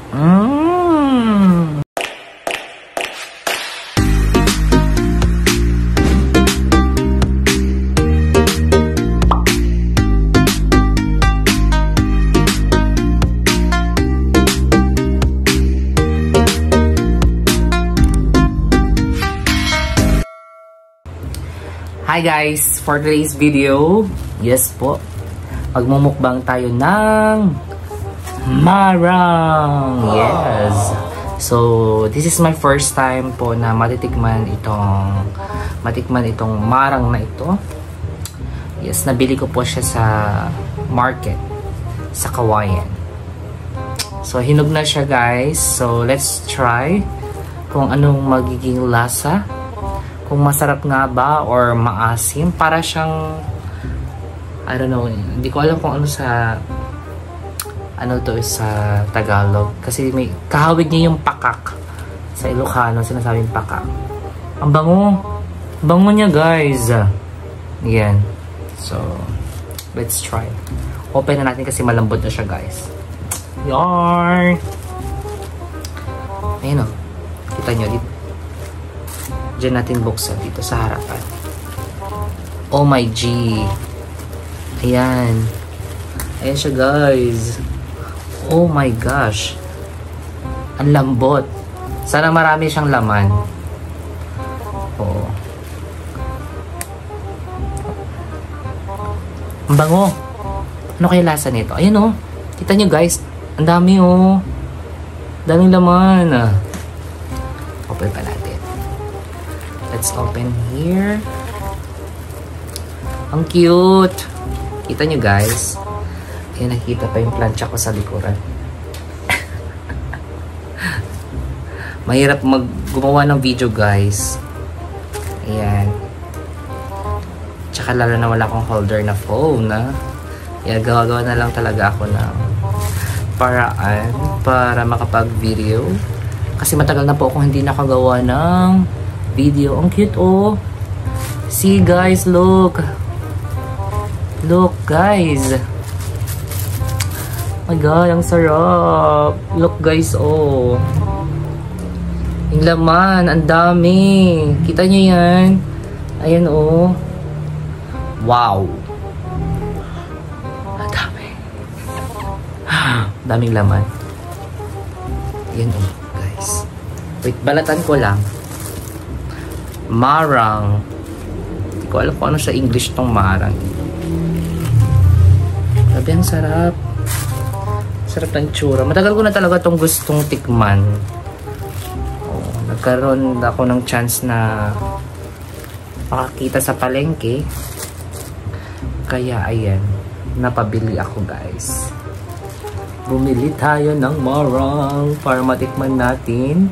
Mmm. Hi guys! For today's video, yes po, magmumukbang tayo ng marang! Yes! So, this is my first time po na matikman itong marang na ito. Yes, nabili ko po siya sa market, sa Kawayan. So, hinog na siya guys. So, let's try kung anong magiging lasa. Kung masarap nga ba or maasim. Para siyang, I don't know, hindi ko alam kung ano sa Tagalog. Kasi may kahawig niya yung pakak. Sa Ilocano, sinasabing pakak. Ang bango. Bango niya guys. Yan. So, let's try. Open na natin kasi malambot na siya guys. Yarn! Ayun o. Kita nyo dito. Diyan natin buksan dito sa harapan. Oh my G. Ayan. Ayan siya guys. Oh my gosh. Ang lambot. Sana marami siyang laman. Oh. Ang bango. Ano kaya lasa nito? Ayan oh. Kita nyo guys. Ang dami oh. Daming laman. Open pa natin. Let's open here. Ang cute. Kita nyo guys. Ayan, nakikita pa yung plancha ko sa likuran. Mahirap gumawa ng video guys. Ayan. Tsaka lalo na wala akong holder na phone. Ayan, gawa-gawa na lang talaga ako ng paraan para makapag-video. Kasi matagal na po akong hindi nakagawa ng video. Ang cute oh. See guys, look. Look guys. Oh my god, ang sarap. Look guys oh. Yung laman, ang dami. Kita nyo yan? Ayan oh. Wow. Ang dami. Daming laman. Ayan oh guys. Wait, balatan ko lang. Marang. Hindi ko alam kung ano sa English tong marang. Sabi, ang sarap. Sarap ng tsura. Matagal ko na talaga tong gustong tikman. Oh, nagkaroon ako ng chance na makakita sa palengke. Kaya ayan, napabili ako guys. Bumili tayo ng marang para matikman natin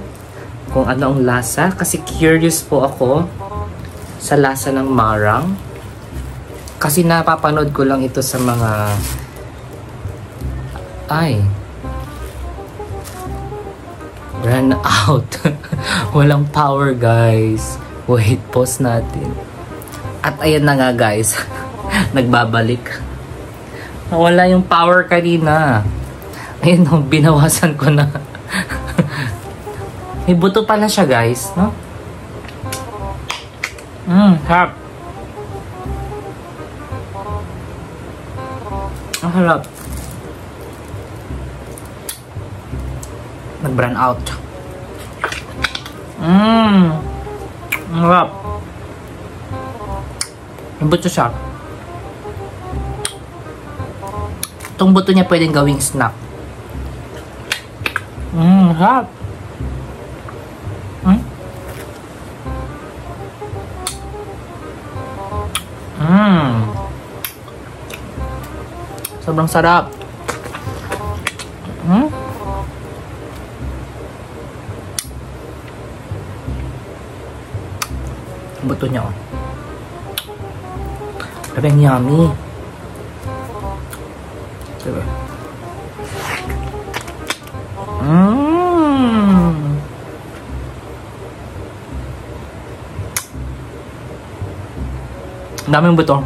kung ano ang lasa. Kasi curious po ako sa lasa ng marang. Kasi napapanood ko lang ito sa mga run out. Walang power guys. Wait, pause natin. At ayan na nga guys. Nagbabalik. Nawala yung power kanina. Ayun, binawasan ko na. May buto pala siya guys, no? Harap. Ang harap. Nag-brown out. Ang harap. May buto siya. Itong buto niya pwedeng gawing snack. Harap. Sobrang sarap. Buto niya oh. Sabi ang yummy. Diba? Ang daming buto.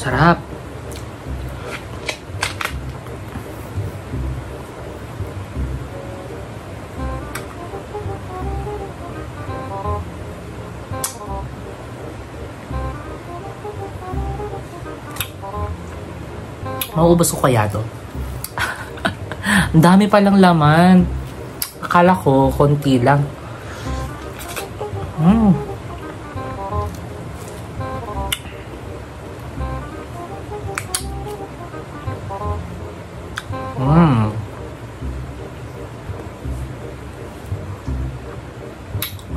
Sarap. Mauubos ko kaya to? Ang dami palang laman. Akala ko, konti lang.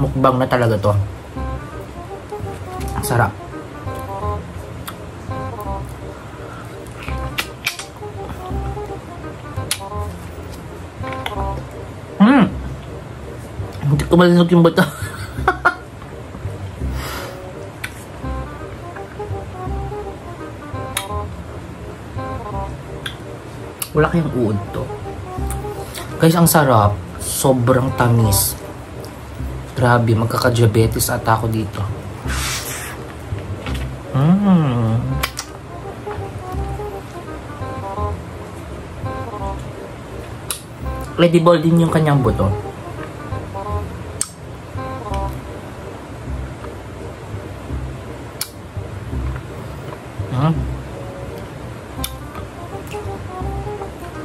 Mukbang na talaga to. Sarap. Hindi ko malinok yung bato. Wala kayang uod to. Guys, ang sarap. Sobrang tamis. Grabe, magkaka-diabetes ata ako dito. Edible din yung kanyang buto.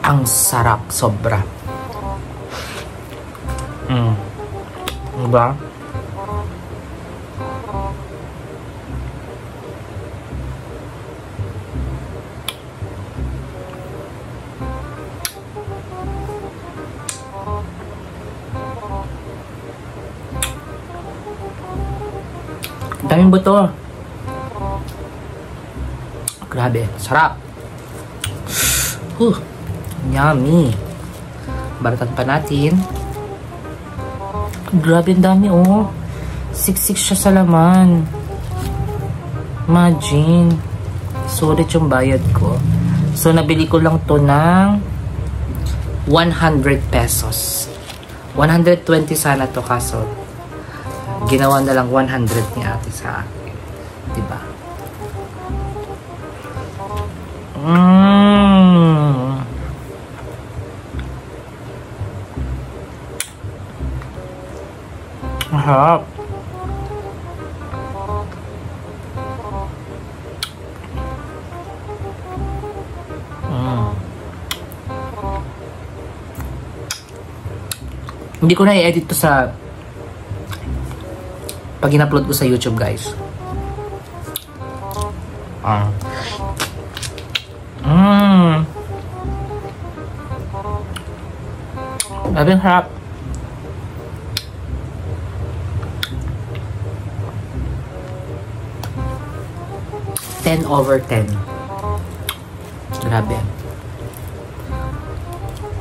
Ang sarap, sobra. Diba? Daming buto. Grabe, sarap. Yummy. Baratan pa natin. Grabe, ang dami oh. Siksik siya sa laman. Imagine. Sulit yung bayad ko. So, nabili ko lang to ng 100 pesos. 120 sana to, kaso ginawa na lang 100 ni ate sa akin. Diba? Mahal. Hindi ko na i-edit to sa pag in-upload ko sa YouTube, guys. Grabe ang harap. Ten over 10. Grabe.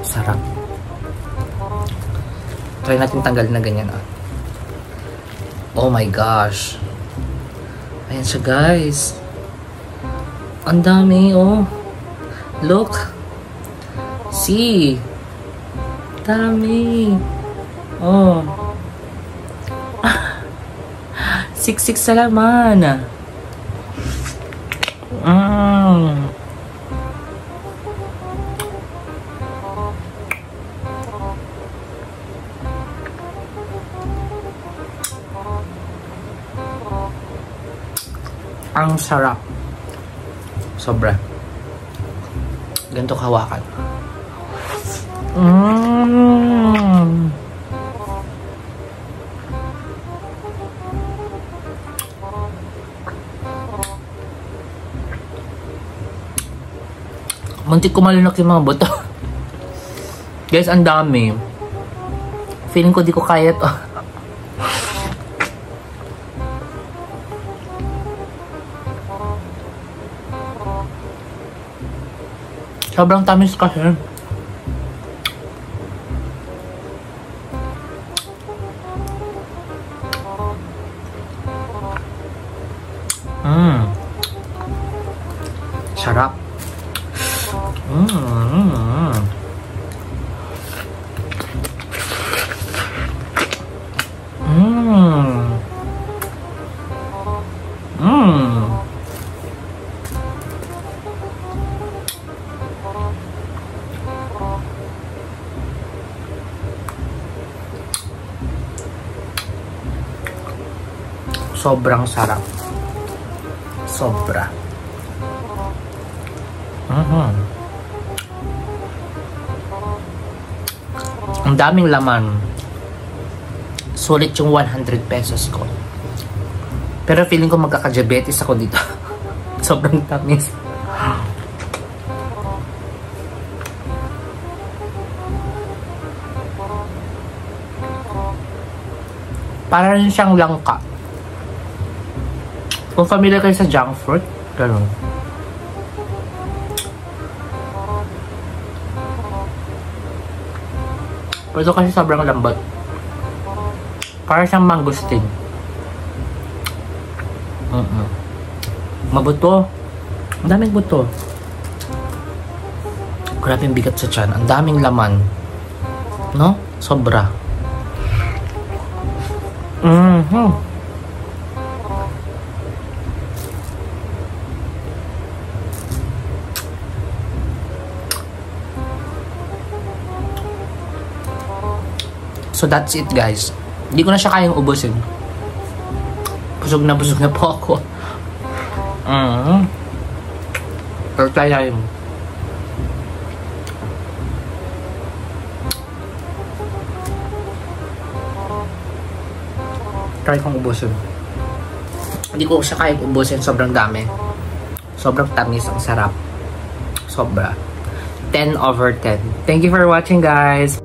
Sarap. Try natin tanggalin na ganyan. Oh my gosh. Ayan siya, guys. Ang dami, oh. Look. See. Dami. Oh. Siksik sa laman. Ang sarap. Sobra. Ganito kahawakan. Muntik ko malunok yung mga buto. Guys, ang dami. Feeling ko di ko kaya to. Sobrang tamis kasi. Sarap. sobrang sarap. Sobra. Ang daming laman. Sulit yung 100 pesos ko. Pero feeling ko magkaka-diabetes ako dito. Sobrang tamis. Para rin siyang langka. Kung familiar kayo sa junk fruit, ganun. Pero kasi sobrang lambot. Para siyang mangustin. Mabuto. Ang daming buto. Grabe yung bigat sa tiyan. Ang daming laman. No? Sobra. So that's it, guys. Hindi ko na siya kayang ubusin. Busog na po ako. Pero try tayo. Try kong ubusin. Hindi ko siya kayang ubusin. Sobrang dami. Sobrang tamis. Ang sarap. Sobra. 10/10. Thank you for watching, guys.